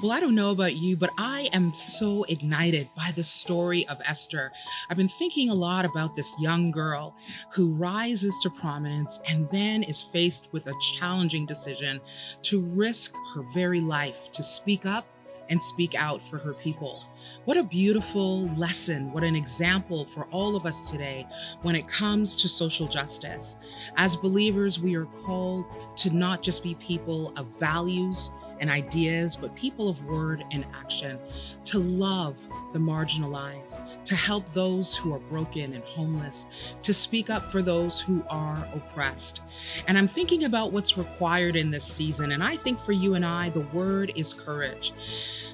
Well, I don't know about you, but I am so ignited by the story of Esther. I've been thinking a lot about this young girl who rises to prominence and then is faced with a challenging decision to risk her very life to speak up and speak out for her people. What a beautiful lesson, what an example for all of us today when it comes to social justice. As believers, we are called to not just be people of values and ideas, but people of word and action, to love the marginalized, to help those who are broken and homeless, to speak up for those who are oppressed. And I'm thinking about what's required in this season, and I think for you and I, the word is courage.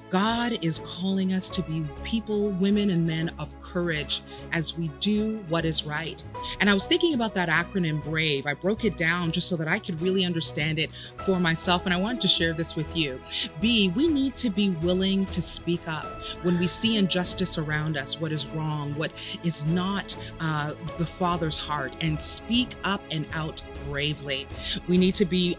God is calling us to be people, women and men of courage as we do what is right. And I was thinking about that acronym BRAVE. I broke it down just so that I could really understand it for myself. And I wanted to share this with you. B, we need to be willing to speak up when we see injustice around us, what is wrong, what is not the Father's heart, and speak up and out bravely. We need to be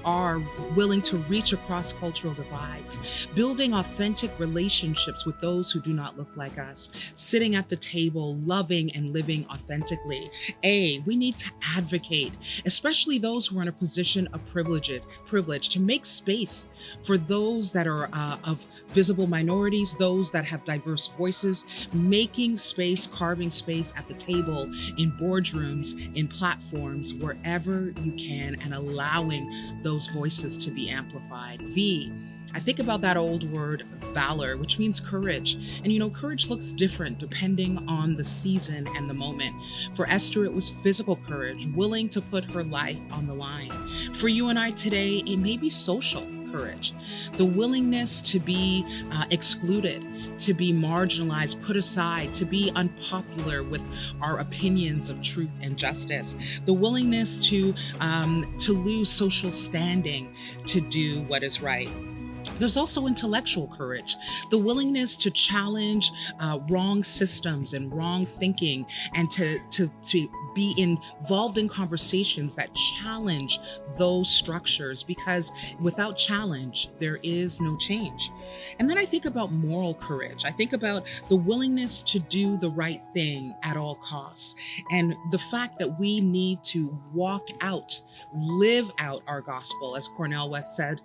willing to reach across cultural divides, building authentic relationships with those who do not look like us, sitting at the table, loving and living authentically. A, we need to advocate, especially those who are in a position of privilege, to make space for those that are of visible minorities, those that have diverse voices, making space, carving space at the table, in boardrooms, in platforms, wherever you can, and allowing those voices to be amplified. V, I think about that old word valor, which means courage. And courage looks different depending on the season and the moment. For Esther, it was physical courage, willing to put her life on the line. For you and I today, it may be social courage, the willingness to be excluded, to be marginalized, put aside, to be unpopular with our opinions of truth and justice, the willingness to lose social standing to do what is right. There's also intellectual courage, the willingness to challenge wrong systems and wrong thinking, and to be involved in conversations that challenge those structures, because without challenge, there is no change. And then I think about moral courage. I think about the willingness to do the right thing at all costs, and the fact that we need to walk out, live out our gospel, as Cornel West said,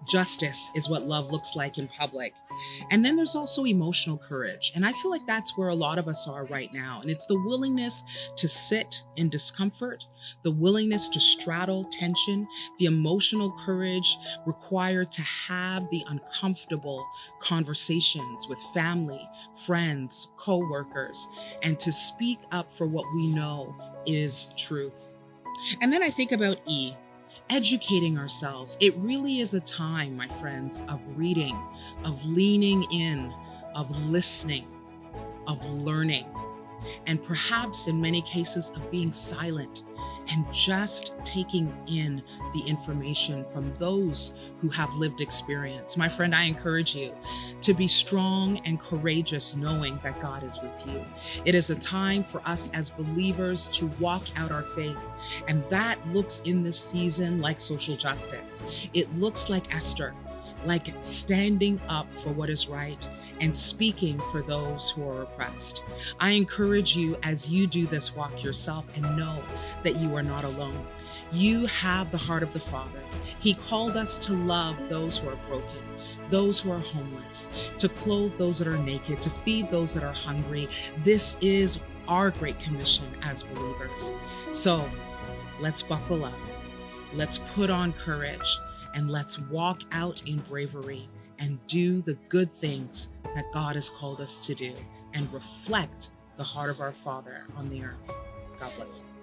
justice is what love looks like in public. And then there's also emotional courage. And I feel like that's where a lot of us are right now. And it's the willingness to sit in discomfort, the willingness to straddle tension, the emotional courage required to have the uncomfortable conversations with family, friends, co-workers, and to speak up for what we know is truth. And then I think about E, educating ourselves. It really is a time, my friends, of reading, of leaning in, of listening, of learning, and perhaps in many cases of being silent and just taking in the information from those who have lived experience. My friend, I encourage you to be strong and courageous, knowing that God is with you. It is a time for us as believers to walk out our faith. And that looks in this season like social justice. It looks like Esther, like standing up for what is right and speaking for those who are oppressed. I encourage you as you do this walk yourself, and know that you are not alone. You have the heart of the Father. He called us to love those who are broken, those who are homeless, to clothe those that are naked, to feed those that are hungry. This is our great commission as believers. So let's buckle up. Let's put on courage, and let's walk out in bravery and do the good things that God has called us to do, and reflect the heart of our Father on the earth. God bless you.